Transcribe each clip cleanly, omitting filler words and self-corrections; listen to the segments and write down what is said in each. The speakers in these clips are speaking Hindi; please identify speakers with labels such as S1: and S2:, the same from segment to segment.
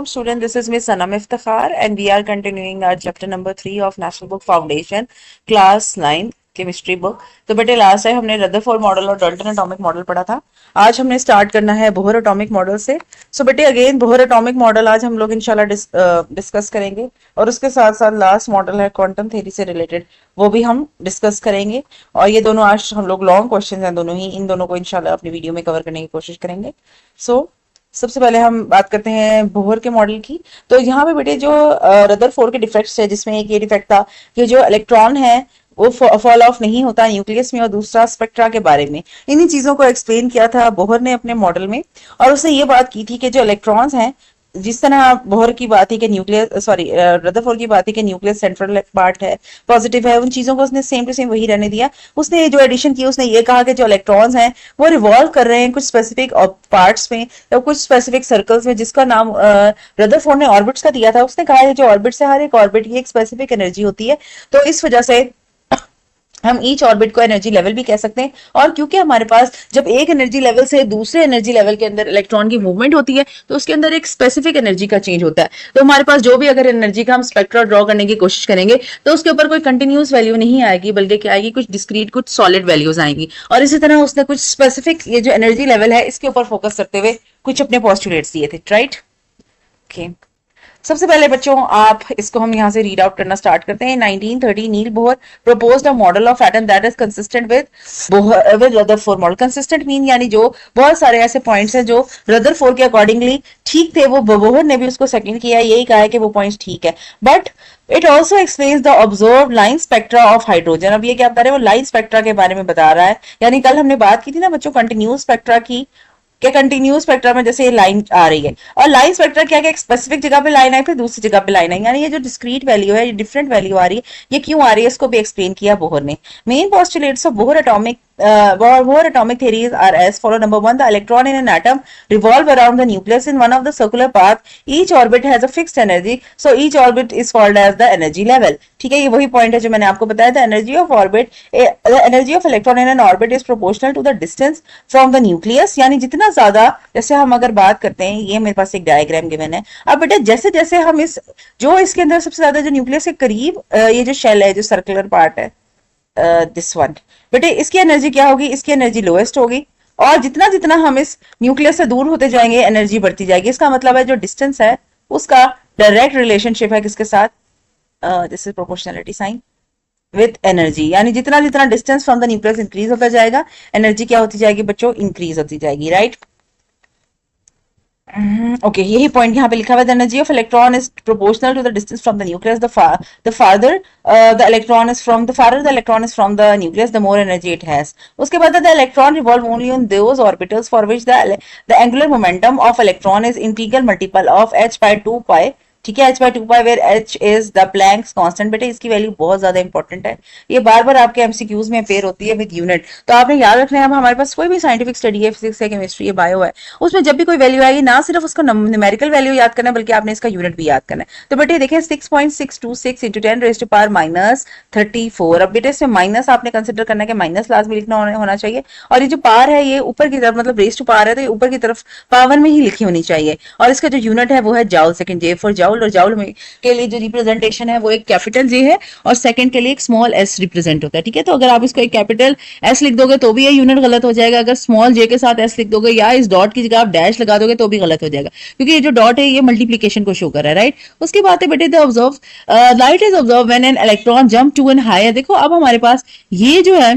S1: Student, this is Miss Sanam Iftikhar and we are continuing our chapter number 3 of National Book Foundation, class 9 chemistry book. तो बेटे लास्ट टाइम हमने रदरफोर्ड मॉडल और डाल्टन एटॉमिक मॉडल पढ़ा था। आज हमने स्टार्ट करना है बोहर एटॉमिक मॉडल से। सो बेटे अगेन बोहर एटॉमिक मॉडल आज हम लोग इंशाल्लाह डिस्कस करेंगे और उसके साथ साथ लास्ट मॉडल है क्वांटम थ्योरी से रिलेटेड, वो भी हम डिस्कस करेंगे। और ये दोनों आज हम लोग लॉन्ग क्वेश्चन हैं दोनों ही, इन दोनों को इंशाल्लाह अपनी वीडियो में कवर करने की कोशिश करेंगे। सो सबसे पहले हम बात करते हैं बोहर के मॉडल की। तो यहाँ पे बेटे जो रदरफोर्ड के डिफेक्ट्स है, जिसमें एक ये डिफेक्ट था कि जो इलेक्ट्रॉन है वो फॉल ऑफ नहीं होता न्यूक्लियस में, और दूसरा स्पेक्ट्रा के बारे में, इन्हीं चीजों को एक्सप्लेन किया था बोहर ने अपने मॉडल में। और उसने ये बात की थी कि जो इलेक्ट्रॉन्स हैं, जिस तरह बोहर की बात है कि न्यूक्लियस रदरफोर्ड की बात है कि न्यूक्लियस सेंट्रल पार्ट है, पॉजिटिव है, उन चीजों को उसने सेम टू सेम वही रहने दिया। उसने जो एडिशन की उसने ये कहा कि जो इलेक्ट्रॉन्स हैं वो रिवॉल्व कर रहे हैं कुछ स्पेसिफिक पार्ट्स में या कुछ स्पेसिफिक सर्कल्स में, जिसका नाम रदरफोर्ड ने ऑर्बिट्स का दिया था। उसने कहा है जो ऑर्बिट्स है, हर एक ऑर्बिट की एक स्पेसिफिक एनर्जी होती है, तो इस वजह से हम ईच ऑर्बिट को एनर्जी लेवल भी कह सकते हैं। और क्योंकि हमारे पास जब एक एनर्जी लेवल से दूसरे एनर्जी लेवल के अंदर इलेक्ट्रॉन की मूवमेंट होती है तो उसके अंदर एक स्पेसिफिक एनर्जी का चेंज होता है। तो हमारे पास जो भी अगर एनर्जी का हम स्पेक्ट्रा ड्रॉ करने की कोशिश करेंगे तो उसके ऊपर कोई कंटिन्यूस वैल्यू नहीं आएगी, बल्कि क्या आएगी, कुछ डिस्क्रीट कुछ सॉलिड वैल्यूज आएंगी। और इसी तरह उसने कुछ स्पेसिफिक ये जो एनर्जी लेवल है इसके ऊपर फोकस करते हुए कुछ अपने पोस्टुलेट्स दिए थे, राइट। ओके, सबसे पहले बच्चों आप इसको हम यहाँ से रीड आउट करना स्टार्ट करते हैं। 1930 Niels Bohr proposed a model of atom that is consistent with Rutherford model. Consistent mean यानी जो बहुत सारे ऐसे पॉइंट्स हैं जो रदरफोर्ड के अकॉर्डिंगली ठीक थे, वो बोहर ने भी उसको सेकंड किया, यही कहा है कि वो पॉइंट्स ठीक है। But it also explains the observe line spectra of hydrogen. अब ये क्या बता रहे हैं, वो लाइन स्पेक्ट्रा के बारे में बता रहा है। यानी कल हमने बात की थी ना बच्चों कंटिन्यूस स्पेक्ट्रा की, क्या कंटिन्यूस स्पेक्ट्रा में जैसे ये लाइन आ रही है, और लाइन स्पेक्ट्रा क्या क्या एक स्पेसिफिक जगह पे लाइन आई फिर दूसरी जगह पे लाइन आई, यानी ये जो डिस्क्रीट वैल्यू है, ये डिफरेंट वैल्यू आ रही है, ये क्यों आ रही है, इसको भी एक्सप्लेन किया बोहर ने। Main postulates of Bohr atomic Bohr atomic theories are as follow. Number one, the electron in an atom revolve around the nucleus in one of the circular path. Each orbit has a fixed energy, so each orbit is called as the energy level. ठीक है, ये वही पॉइंट है जो मैंने आपको बताया था। the energy of electron in an orbit is proportional to the distance from the nucleus। यानी जितना ज्यादा, जैसे हम अगर बात करते हैं, ये मेरे पास एक डायग्राम गिवन है। अब बेटा जैसे जैसे हम इसके अंदर सबसे ज्यादा जो न्यूक्लियस के करीब ये जो शेल है, जो सर्कुलर पार्ट है, दिस वन, बेटे इसकी एनर्जी क्या होगी, इसकी एनर्जी लोएस्ट होगी। और जितना जितना हम इस न्यूक्लियस से दूर होते जाएंगे एनर्जी बढ़ती जाएगी। इसका मतलब है जो डिस्टेंस है उसका डायरेक्ट रिलेशनशिप है किसके साथ, this is proportionality sign with energy. यानी जितना जितना distance from the nucleus increase होता जाएगा, एनर्जी क्या होती जाएगी बच्चों, इंक्रीज होती जाएगी, राइट। ओके, यही पॉइंट यहाँ पे लिखा हुआ है। The energy of electron is proportional to the distance from the nucleus. The farther the electron is from the nucleus, the more energy it has. उसके बाद the electron revolve only on those orbitals for which the angular momentum of electron is integral multiple of h by 2 pi। ठीक है, h by 2 pi where h is the Planck's constant. बेटे इसकी वैल्यू बहुत ज्यादा इंपॉर्टेंट है, ये बार बार आपके एमसीक्यूज में अपेयर होती है विद यूनिट। तो आपने याद रखना है, अब हमारे पास कोई भी साइंटिफिक स्टडी है, फिजिक्स है, केमिस्ट्री है, बायो है, उसमें जब भी कोई वैल्यू आएगी ना सिर्फ उसको न्यूमेरिकल वैल्यू याद करना है, बल्कि आपने इसका यूनिट भी याद करना है। तो बेटे देखें 6.626 into 10 raise to power minus 34। अब बेटे इसमें माइनस आपने कंसिडर करना है कि माइनस लाजमी लिखना होना चाहिए। और ये जो पावर है ये ऊपर की तरफ, मतलब रेज़ टू पावर है तो ये ऊपर की तरफ पावर में ही लिखी होनी चाहिए। और इसका जो यूनिट है वो है joule second, J for joule. और जाउल में के लिए जो रिप्रेजेंटेशन है वो एक कैपिटल जे है और सेकंड के लिए एक स्मॉल एस रिप्रेजेंट होता है। ठीक है, तो अगर आप इसको एक कैपिटल एस लिख दोगे तो भी ये यूनिट गलत हो जाएगा, अगर स्मॉल जे के साथ एस लिख दोगे या इस डॉट की जगह आप डैश लगा दोगे तो भी गलत हो जाएगा, क्योंकि ये जो डॉट है ये मल्टीप्लीकेशन को शो कर रहा है, राइट। उसके बाद है बेटे the observe light is observe when an electron jump to an higher. देखो अब हमारे पास ये जो है,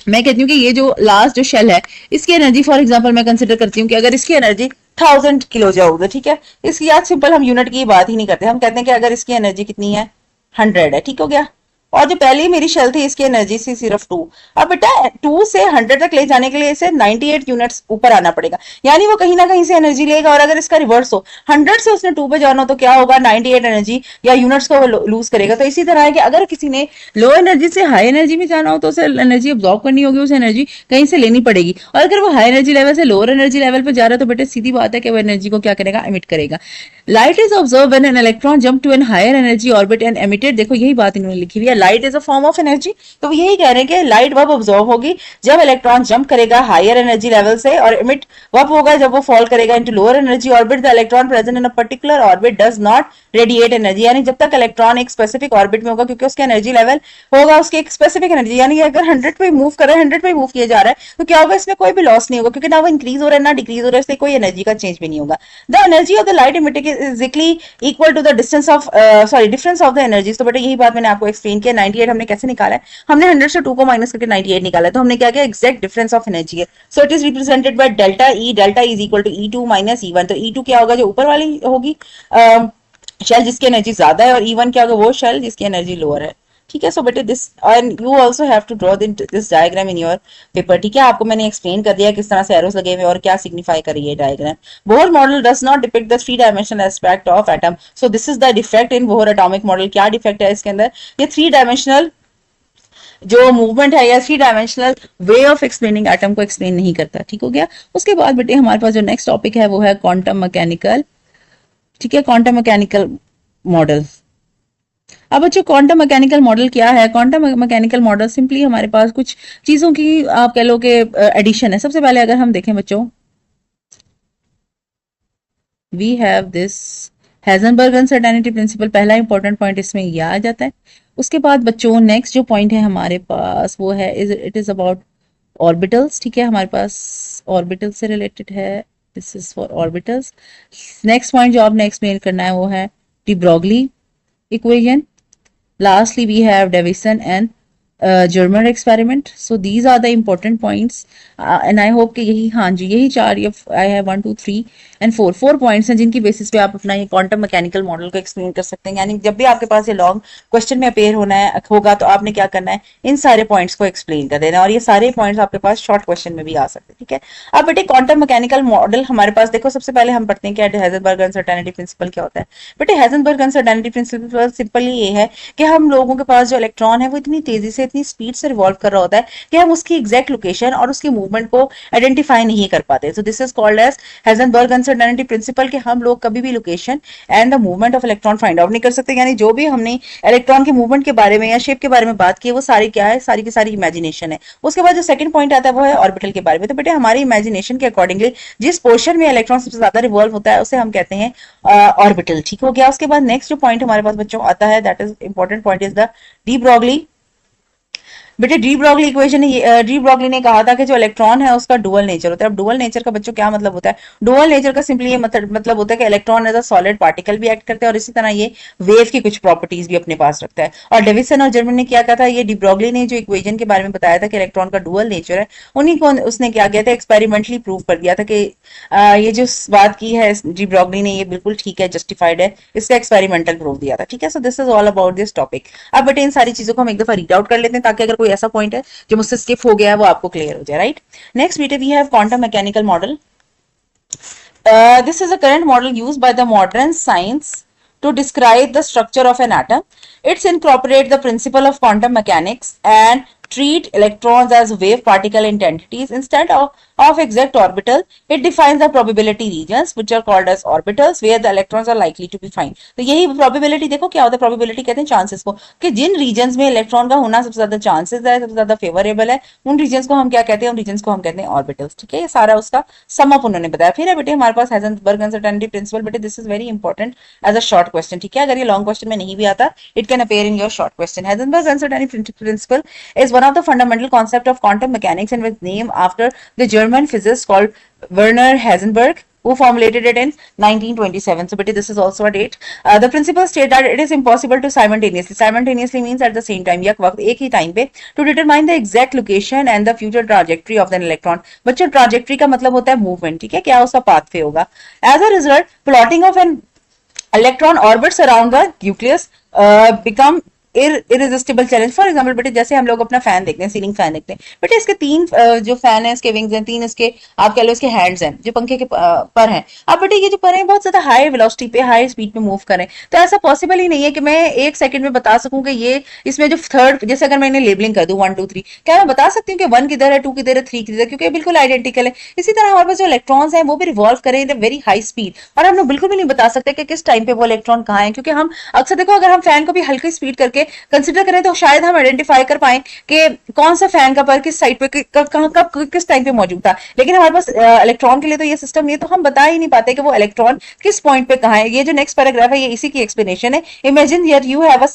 S1: मैं कहती हूँ कि ये जो लास्ट जो शेल है इसकी एनर्जी फॉर एग्जांपल मैं कंसिडर करती हूँ कि अगर इसकी एनर्जी 1000 किलो जूल, ठीक है, इसकी आज सिंपल हम यूनिट की बात ही नहीं करते, हम कहते हैं कि अगर इसकी एनर्जी कितनी है 100 है, ठीक हो गया। और जो पहली मेरी शेल थी इसकी एनर्जी थी सिर्फ 2। अब बेटा 2 से 100 तक ले जाने के लिए इसे 98 यूनिट्स ऊपर आना पड़ेगा, यानी वो कहीं ना कहीं से एनर्जी लेगा। और अगर इसका रिवर्स हो, 100 से उसने 2 पे जाना हो तो क्या होगा, 98 एनर्जी या यूनिट्स को लूज करेगा। तो इसी तरह है कि अगर किसी ने लो एनर्जी से हाई एनर्जी में जाना हो तो उसे एनर्जी ऑब्जॉर्व करनी होगी, उसे एनर्जी कहीं से लेनी पड़ेगी। और अगर वो हाई एनर्जी लेवल से लोअर एनर्जी लेवल पे जा रहा है तो बेटे सीधी बात है कि वो एनर्जी को क्या करेगा, एमिट करेगा। Light is observe when an electron jump to an higher energy orbit and emitted, देखो यही बात इन्होंने लिखी हुई है, light is a form of energy. तो यही कह रहे हैं कि लाइट वब ऑब्जर्व होगी जब इलेक्ट्रॉन जंप करेगा हायर एनर्जी लेवल से, और इमिट वब होगा जब वो फॉल करेगा into lower energy orbit. The electron present in a particular orbit does not radiate energy, यानी जब तक इलेक्ट्रॉन एक स्पेसिफिक ऑर्बिट में होगा, क्योंकि उसका एनर्जी लेवल होगा उसकी एक स्पेसिफिक एनर्जी, यानी अगर 100 पे मूव कर रहा है, 100 पे मूव किया जा रहा है, तो क्या होगा, इसमें कोई भी लॉस नहीं होगा, क्योंकि ना वो इंक्रीज हो रहा है ना डिक्रीज हो रहा है, इसलिए कोई एनर्जी का चेंज भी नहीं होगा। The energy of the light emitted is equal to the distance of difference of the energies. तो बेटा यही बात मैंने आपको एक्सप्लेन किया। 98 हमने कैसे निकाला है, हमने 100 से 2 को माइनस करके 98 निकाला है, तो हमने क्या किया, एग्जैक्ट डिफरेंस ऑफ एनर्जी है। So it is represented by delta E, delta is equal to E2 minus E1। तो E2 क्या होगा, जो ऊपर वाली होगी शेल जिसकी एनर्जी ज्यादा है, और E1 क्या होगा, वो शेल जिसकी एनर्जी लोअर है। ठीक है, सो बेटे this, and you also have to draw this diagram in your paper. ठीक है, आपको मैंने एक्सप्लेन कर दिया किस तरह से एरोस लगे हुए और क्या सिग्निफाई कर रही है diagram. Bohr model does not depict the three dimensional aspect of atom, so this is the defect in Bohr atomic model. क्या डिफेक्ट है इसके अंदर, ये थ्री डायमेंशनल जो मूवमेंट है या three dimensional way of explaining atom को एक्सप्लेन नहीं करता। ठीक हो गया। उसके बाद बेटे हमारे पास जो नेक्स्ट टॉपिक है वो है क्वांटम मैकेनिकल। ठीक है, क्वांटम मैकेनिकल मॉडल। अब बच्चों क्वांटम मैकेनिकल मॉडल क्या है, क्वांटम मैकेनिकल मॉडल सिंपली हमारे पास कुछ चीजों की आप कह लो कि एडिशन है। सबसे पहले अगर हम देखें बच्चों, we have this Heisenberg uncertainty principle, पहला इंपॉर्टेंट पॉइंट इसमें ये आ जाता है। उसके बाद बच्चों नेक्स्ट जो पॉइंट है हमारे पास वो है इट इज अबाउट ऑर्बिटल्स। ठीक है, हमारे पास ऑर्बिटल से रिलेटेड है, this is for orbitals. Next point जो आपने एक्सप्लेन करना है वो है D Broglie equation. Lastly, we have Davison and Germer experiment. So these are the important points, and I hope कि यही, हाँ जी, यही चार, ये I have 1 2 3 and 4 पॉइंट्स हैं जिनकी बेसिस पे आप अपना ये क्वांटम मैकेनिकल मॉडल को एक्सप्लेन कर सकते हैं। यानी जब भी आपके पास ये लॉन्ग क्वेश्चन में अपेयर होगा तो आपने क्या करना है, इन सारे पॉइंट्स को एक्सप्लेन कर देना, और ये सारे पॉइंट्स आपके पास शॉर्ट क्वेश्चन में भी आ सकते हैं। ठीक है, अब बेटे क्वांटम मैकेनिकल मॉडल हमारे पास देखो, सबसे पहले हम पढ़ते हैं क्या हेजनबर्ग अनसर्टेनिटी प्रिंसिपल क्या होता है। बेटे हेजनबर्ग अनसर्टेनिटी प्रिंसिपल सिंपली ये है कि हम लोगों के पास जो इलेक्ट्रॉन है वो इतनी तेजी से, इतनी स्पीड से रिवॉल्व कर रहा होता है कि हम उसकी एग्जैक्ट लोकेशन और उसकी मूवमेंट को आइडेंटिफाई नहीं कर पाते। So this is called as Heisenberg uncertainty principle, कि हम लोग कभी भी location and the movement of electron find out नहीं कर सकते। यानी जो भी हमने इलेक्ट्रॉन के मूवमेंट के बारे में या शेप के बारे में बात की है वो सारी क्या है, सारी की सारी इमेजिनेशन है। उसके बाद जो सेकंड पॉइंट आता है वो है ऑर्बिटल के बारे में। तो बेटे हमारी इमेजिनेशन के अकॉर्डिंगली जिस पोर्शन में इलेक्ट्रॉन सबसे ज्यादा रिवॉल्व होता है उसे हम कहते हैं ऑर्बिटल। ठीक हो गया। उसके बाद नेक्स्ट जो पॉइंट हमारे पास बच्चों आता है, that is important point, is the de Broglie. बेटे de Broglie equation, de Broglie ने कहा था कि जो इलेक्ट्रॉन है उसका डुअल नेचर होता है। अब डुअल नेचर का बच्चों क्या मतलब होता है, डुअल नेचर का सिंपली ये मतलब होता है कि electron as a solid particle भी एक्ट करते हैं और इसी तरह ये वेव की कुछ प्रॉपर्टीज भी अपने पास रखता है। और डेविसन और जर्मन ने क्या कहा था, ये डी ब्रोगली ने जो इक्वेशन के बारे में बताया था कि इलेक्ट्रॉन का डुअल नेचर है, उन्हीं को उसने क्या किया था, एक्सपेरिमेंटली प्रूव कर दिया था कि ये जो बात की है डी ब्रोगली ने ये बिल्कुल ठीक है, जस्टिफाइड है, इसका एक्सपेरिमेंटल प्रूफ दिया था। ठीक है, सो this is all about this topic. अब बेटे इन सारी चीजों को हम एक दफा रीड आउट कर लेते हैं ताकि अगर कोई ऐसा पॉइंट है जो मुझसे स्किप हो गया है वो आपको क्लियर हो जाए। राइट, नेक्स्ट बेटे we have quantum mechanical model. This is a current model used by the modern science to describe the structure of an atom. It incorporates the principle of quantum mechanics and treat electrons as wave particle entities instead of exact orbital. It defines the probability regions which are called as orbitals where the electrons are likely to be found. तो यही probability देखो क्या होता है, probability कहते हैं chances को, कि जिन regions में electron का होना सबसे ज्यादा chances है, सबसे ज्यादा favorable है, उन regions को हम क्या कहते हैं, उन regions को हम कहते हैं orbitals। ठीक है, ये सारा उसका sum up उन्होंने बताया। फिर है बेटे हमारे पास Heisenberg uncertainty principle। बेटे this is very important as a short question। ठीक है, अगर ये long question में नहीं भी आता, it can appear in your short question. Heisenberg uncertainty principle is one of the fundamental concept of quantum mechanics and was named after the German physicist called Werner Heisenberg, who formulated it in 1927. So, but this is also a date. The principle states that it is impossible to simultaneously means at the same time, एक वक्त एक ही टाइम पे, to determine the exact location and the future trajectory of an electron. बच्चों trajectory का मतलब होता है movement। ठीक है, क्या उसका path पे होगा। As a result, plotting of an electron orbits around the nucleus become irresistible challenge. For example बेटे जैसे हम लोग अपना फैन देखते हैं, सीलिंग फैन देखते हैं बेटे, इसके तीन जो फैन है इसके विंग्स हैं, तीन इसके आप कह लो इसके हैंड्स हैं जो पंखे के पर हैं। अब बेटे ये जो पर हैं बहुत ज्यादा हाई वेलोसिटी पे हाई स्पीड पे मूव करें, तो ऐसा पॉसिबल ही नहीं है कि मैं एक सेकंड में बता सकूं कि ये इसमें जो थर्ड, जैसे अगर मैंने लेबलिंग कर दूं 1 2 3, क्या मैं बता सकती हूँ कि 1 किधर है, 2 किधर है, 3 किधर है, क्योंकि बिल्कुल आइडेंटिकल है। इसी तरह हमारे पास जो इलेक्ट्रॉन्स हैं वो भी रिवॉल्व करें इन वेरी हाई स्पीड, और हम लोग बिल्कुल भी नहीं बता सकते कि किस टाइम पे वो इलेक्ट्रॉन कहाँ है, क्योंकि हम अक्सर देखो अगर हम फैन को भी हल्की स्पीड करके कंसिडर करें तो शायद हम आइडेंटिफाई कर पाए कि कौन सा फैन का पर किस साइड पे कब किस टाइम पे मौजूद था। लेकिन हमारे पास इलेक्ट्रॉन के लिए तो ये सिस्टम नहीं है, तो हम बता ही नहीं पाते कि वो इलेक्ट्रॉन किस पॉइंट पे कहाँ है। ये जो नेक्स्ट पैराग्राफ है ये इसी की एक्सप्लेनेशन है। Imagine that you have a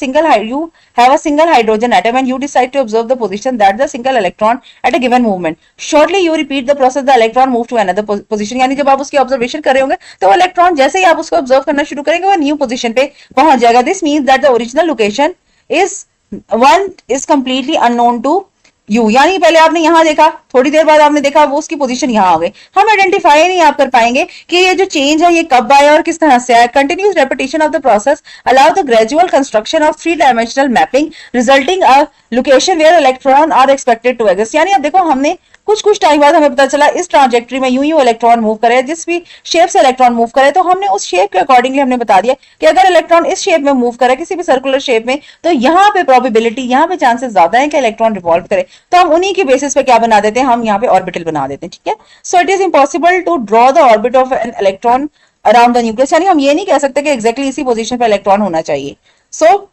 S1: single hydrogen atom and you decide to observe the position that the single electron at a given movement. Shortly you repeat the process, the electron move to another position. यानी जब आप उसकी ऑब्जर्वेशन कर रहे होंगे तो वो इलेक्ट्रॉन जैसे ही आप उसको ऑब्जर्व करना शुरू करेंगे वो न्यू पोजीशन पे पहुंच जाएगा। This means that the original location is one is completely unknown to you, यानी पहले आपने यहां देखा, थोड़ी देर बाद आपने देखा वो उसकी पोजीशन यहां आ गई, हम आइडेंटिफाई नहीं आप कर पाएंगे कि ये जो चेंज है ये कब आया और किस तरह से आया। Continuous repetition of the process allow the gradual construction of 3 dimensional mapping resulting a location where electron are expected to exist. यानी अब देखो हमने कुछ टाइम बाद हमें पता चला इस ट्रांजेक्टरी में यूं इलेक्ट्रॉन मूव करे, जिस भी शेप से इलेक्ट्रॉन मूव करे, तो हमने उस शेप के अकॉर्डिंगली हमने बता दिया कि अगर इलेक्ट्रॉन इस शेप में मूव करे किसी भी सर्कुलर शेप में, तो यहाँ पे प्रोबेबिलिटी, यहाँ पे चांसेस ज्यादा है कि इलेक्ट्रॉन रिवॉल्व करे। तो हम उन्हीं की बेसिस पे क्या बना देते हैं, हम यहाँ पे ऑर्बिटल बना देते हैं। ठीक है, so it is impossible to draw the orbit of an electron around the nucleus. यानी हम ये नहीं कह सकते कि एक्जैक्टली इसी पोजीशन पे इलेक्ट्रॉन होना चाहिए। सो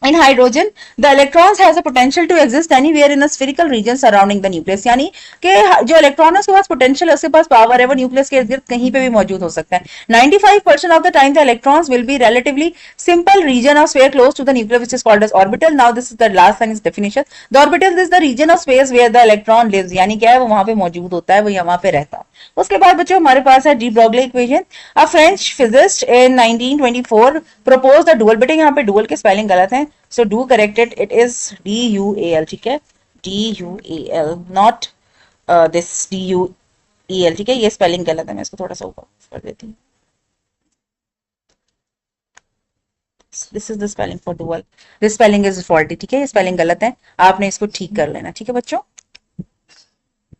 S1: in hydrogen the electrons has a potential to exist anywhere in a spherical region surrounding the nucleus। यानी कि जो इलेक्ट्रॉन है उसके पास पोटेंशियल है, उसके पास पावर है, वो न्यूक्लियस के इर्द-गिर्द कहीं पे भी मौजूद हो सकता है। 95% of the time the electrons will be relatively simple region of sphere close to the nucleus which is called as orbital। now this is the last line is definition, the orbital is the region of space where the electron lives। यानी क्या है, वो वहां पे मौजूद होता है, वो यहाँ पे रहता है। उसके बाद बच्चों हमारे पास है D Broglie equation. A French physicist in 1924 propose the dual. बेटे यहाँ पे डुअल के स्पेलिंग गलत है, so do correct it, it is DUAL। ठीक है, DUAL not this DUEL। ठीक है, ये स्पेलिंग गलत है, मैं इसको थोड़ा सा ऊपर कर देती हूँ। This is the spelling for dual, this spelling is faulty। ठीक है, ये स्पेलिंग गलत है, आपने इसको ठीक कर लेना। ठीक है बच्चों,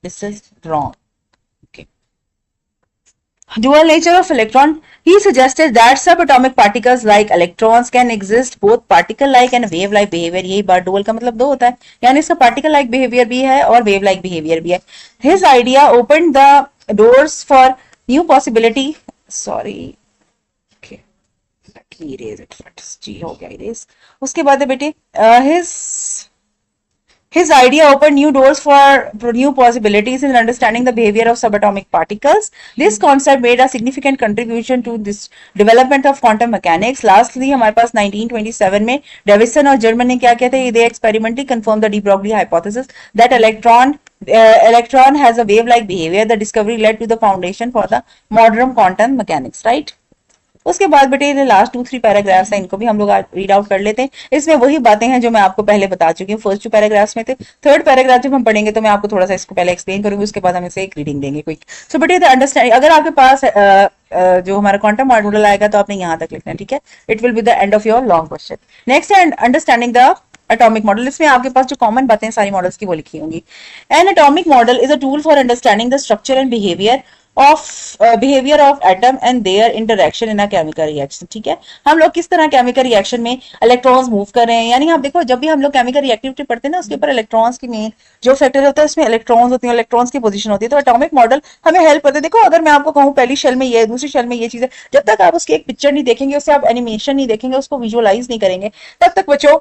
S1: this is wrong। Dual nature of electron, he suggested that subatomic particles like electrons can exist both particle like and wave like behavior। यही बात dual का मतलब दो होता है, यानी इसका particle like behavior भी है और wave like behavior भी है। His idea opened the doors for new possibility, sorry okay let me erase it first, जी हो गया erase। उसके बाद है बेटे his idea opened new doors for new possibilities in understanding the behavior of subatomic particles. This concept made a significant contribution to this development of quantum mechanics। Lastly, हमारे पास 1927 में डेविसन और जर्मन ने क्या कहते हैं, they experimentally confirmed the de Broglie hypothesis that electron has a wave-like behavior। The discovery led to the foundation for the modern quantum mechanics, right? उसके बाद बेटे लास्ट 2-3 पैराग्राफ्स हैं, इनको भी हम लोग रीड आउट कर लेते हैं। इसमें वही बातें हैं जो मैं आपको पहले बता चुकी हूँ, फर्स्ट 2 पैराग्राफ्स में थे। थर्ड पैराग्राफ जब हम पढ़ेंगे तो मैं आपको थोड़ा सा इसको पहले एक्सप्लेन करूंगी, उसके बाद हम इसे एक रीडिंग देंगे क्विक। सो बेटे अंडरस्टैंड, अगर आपके पास जो हमारा क्वांटम मॉड्यूल आएगा तो आपने यहाँ तक लिखना है। ठीक है, it will be the end of your long question. Next है अंडरस्टैंडिंग द एटॉमिक मॉडल। इसमें आपके पास जो कॉमन बातें सारी मॉडल्स की वो लिखी होंगी। N atomic model is a tool for understanding the structure and behavior of atom and their interaction in a chemical reaction। ठीक है, हम लोग किस तरह केमिकल रिएक्शन में इलेक्ट्रॉन्स मूव कर रहे हैं। यानी आप देखो जब भी हम लोग केमिकल रिएक्टिविटी पढ़ते हैं ना, उसके ऊपर इलेक्ट्रॉन्स की मेन जो फैक्टर होता है उसमें इलेक्ट्रॉन्स होती है, इलेक्ट्रॉन्स की पोजीशन होती है। तो एटॉमिक मॉडल हमें हेल्प करते हैं। देखो अगर मैं आपको कहूँ पहली शेल में ये, दूसरी शेल में ये चीज है, जब तक आप उसकी एक पिक्चर नहीं देखेंगे, उससे आप एनिमेशन नहीं देखेंगे, उसको विजुअलाइज नहीं करेंगे, तब तक बच्चों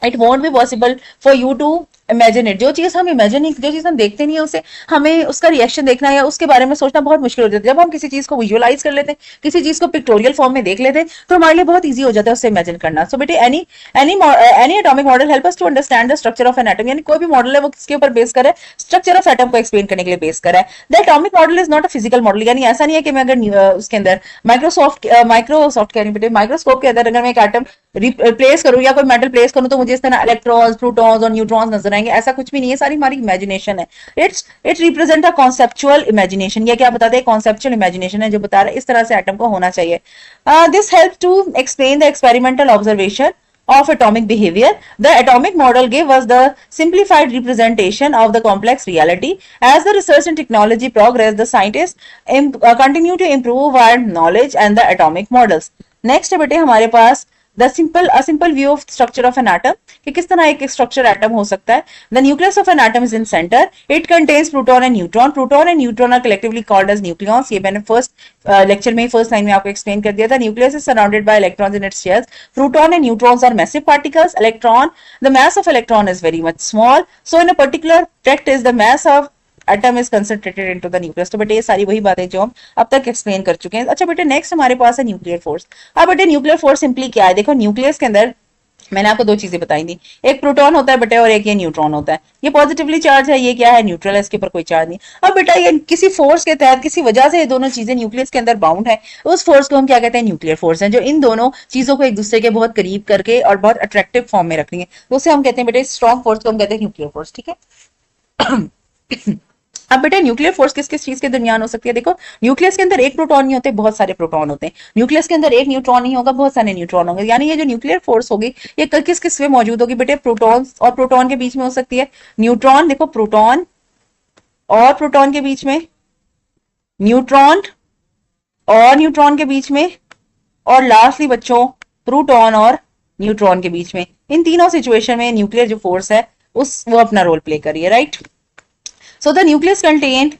S1: it won't be possible for you to imagine it. जो चीज हम इमेजिन नहीं, जो चीज हम देखते नहीं है, उसे हमें उसका रिएक्शन देखना या उसके बारे में सोचना बहुत मुश्किल हो जाता है। जब हम किसी चीज को विजुअलाइज कर लेते हैं, किसी चीज को पिक्टोरियल फॉर्म में देख लेते हैं, तो हमारे लिए बहुत ईजी हो जाता है उससे इमेजिन करना। सो बेटे any atomic model help us to understand the structure of an atom. यानी कोई भी मॉडल है वो किसके ऊपर बेस करे, स्ट्रक्चर ऑफ एटम को एक्सप्लेन करने के लिए बेस करा है। The atomic model is not a physical model. यानी ऐसा नहीं है कि मैं अगर उसके अंदर माइक्रोस्कोप के अंदर अगर मैं एक एटम प्लेस करूं या कोई मेटल प्लेस करूं तो मुझे इस तरह इलेक्ट्रॉन्स, प्रोटॉन्स और न्यूट्रॉन्स नजर आएंगे, ऐसा कुछ भी नहीं है, सारी हमारी इमेजिनेशन है। It represent a conceptual imagination. ये क्या बताते हैं, कॉन्सेप्चुअल इमेजिनेशन है जो बता रहा है इस तरह से एटम को होना चाहिए। This help to explain the experimental observation of atomic behavior. The atomic model gave us the simplified representation of the complex reality. As the research and technology progress, the scientists continue to improve our knowledge and the atomic models. Next है बेटे हमारे पास the simple view of structure of an atom कि किस तरह एक स्ट्रक्चर एटम हो सकता है. The nucleus of an atom is in centre. It contains proton and neutron. Proton and neutron are collectively called as nucleons. ये मैंने फर्स्ट लेक्चर में फर्स्ट लाइन में आपको एक्सप्लेन कर दिया था. Nucleus is surrounded by electrons in its shells. Proton and neutrons are massive particles. Electron, the mass of electron is very much small. So in a particular practice, the mass of atom is concentrated into the nucleus. तो बेटे ये सारी वही बातें जो हम अब तक एक्सप्लेन कर चुके हैं. अच्छा बेटे नेक्स्ट हमारे पास है न्यूक्लियर फोर्स. अब बेटे न्यूक्लियर फोर्स सिंपली क्या है? देखो न्यूक्लियस के अंदर मैंने आपको दो चीजें बताई थी. एक प्रोटॉन होता है बेटे और एक ये न्यूट्रॉन होता है. ये पॉजिटिवली चार्ज है, ये क्या है? न्यूट्रल है, इसके ऊपर कोई चार्ज नहीं. अब बेटा ये किसी फोर्स के तहत किसी वजह से ये दोनों चीजें न्यूक्लियस के अंदर बाउंड है. उस फोर्स को हम क्या कहते हैं? न्यूक्लियर फोर्स है, जो इन दोनों चीजों को एक दूसरे के बहुत करीब करके और बहुत अट्रैक्टिव फॉर्म में रखनी है. तो उसे हम कहते हैं बेटे स्ट्रॉन्ग फोर्स को हम कहते हैं न्यूक्लियर फोर्स. ठीक है. अब बेटा न्यूक्लियर फोर्स किस किस चीज के दरमियान हो सकती है? देखो न्यूक्लियस के अंदर एक प्रोटॉन नहीं होते, बहुत सारे प्रोटॉन होते हैं. न्यूक्लियस के अंदर एक न्यूट्रॉन नहीं होगा, बहुत सारे न्यूट्रॉन होंगे. यानी ये जो न्यूक्लियर फोर्स होगी ये किस किस में मौजूद होगी बेटे? प्रोटॉन और प्रोटॉन के बीच में हो सकती है. न्यूट्रॉन, देखो प्रोटॉन और प्रोटॉन के बीच में, न्यूट्रॉन और न्यूट्रॉन के बीच में, और लास्टली बच्चों प्रोटॉन और न्यूट्रॉन के बीच में. इन तीनों सिचुएशन में न्यूक्लियर जो फोर्स है वो अपना रोल प्ले करिए. Right. So the nucleus contained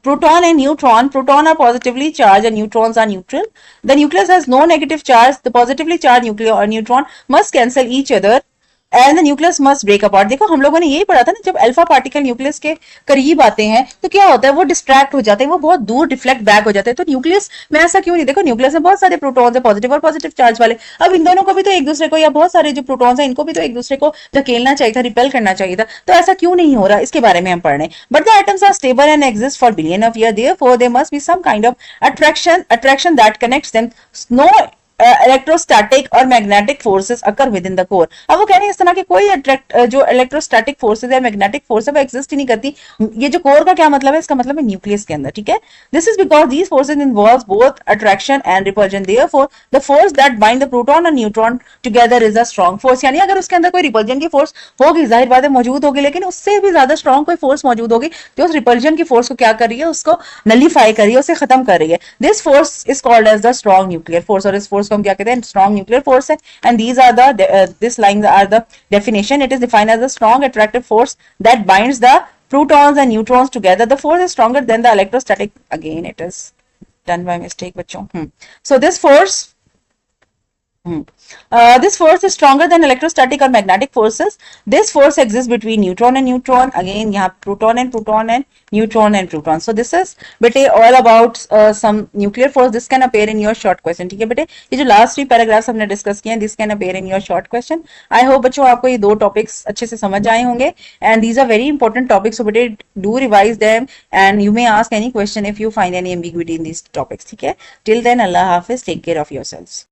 S1: proton and neutron. Proton are positively charged and neutrons are neutral. The nucleus has no negative charge. The positively charged nucleon or neutron must cancel each other and the nucleus must break apart. देखो हम लोगों ने यही पढ़ा था ना, जब अल्फा पार्टिकल न्यूक्लियस के करीब आते हैं तो क्या होता है? वो डिस्ट्रैक्ट हो जाते हैं, वो बहुत दूर डिफ्लेक्ट बैक हो जाते हैं. तो न्यूक्लियस में ऐसा क्यों नहीं? देखो न्यूक्लियस में बहुत सारे प्रोटॉन्स है, पॉजिटिव और पॉजिटिव चार्ज वाले. अब इन दोनों को भी तो एक दूसरे को, या बहुत सारे जो प्रोटॉन्स हैं इनको भी तो एक दूसरे को धकेलना चाहिए था, रिपेल करना चाहिए था. तो ऐसा क्यों नहीं हो रहा? इसके बारे में हम पढ़ रहे हैं. But the atoms are stable and exist for billion of year. Therefore there must be some kind of attraction that connects them. No electrostatic और magnetic forces occur within the core. अब वो कह रहे हैं इस तरह के कोई जो इलेक्ट्रोस्टैटिक फोर्सेस या मैग्नेटिक फोर्स है वो एग्जिस्ट ही नहीं करती. ये जो कोर का क्या मतलब है? इसका मतलब है न्यूक्लियस के अंदर. ठीक है. This is because these forces involve both attraction and repulsion. Therefore the force that binds the proton और neutron together is a strong force. यानी अगर उसके अंदर कोई रिपल्जन की फोर्स होगी, जाहिर बात है मौजूद होगी, लेकिन उससे भी ज्यादा स्ट्रॉन्ग कोई फोर्स मौजूद होगी जो उस रिपल्जन की फोर्स को क्या कर रही है? उसको नलीफाई कर रही है, उसे खत्म कर रही है. This force is called as the strong nuclear force. और इस फोर्स को हम क्या कहते हैं? स्ट्रॉन्ग nuclear force है. And these are this lines are the definition. It is defined as a strong attractive force that binds the protons and neutrons together. The force is stronger than the electrostatic. Again it is done by mistake बच्चों. So this force this force is stronger than electrostatic or magnetic forces. This force exists between neutron and neutron. Again यहाँ proton and proton and neutron and proton. So this is बेटे all about some nuclear force. This can appear in your short question. ठीक है बेटे, ये जो last 3 paragraphs हमने discuss किए हैं, this can appear in your short question. I hope बच्चों आपको ये 2 topics अच्छे से समझ आए होंगे. And these are very important topics. So बेटे do revise them and you may ask any question if you find any ambiguity in these topics. ठीक है. Till then, Allah Hafiz. Take care of yourselves.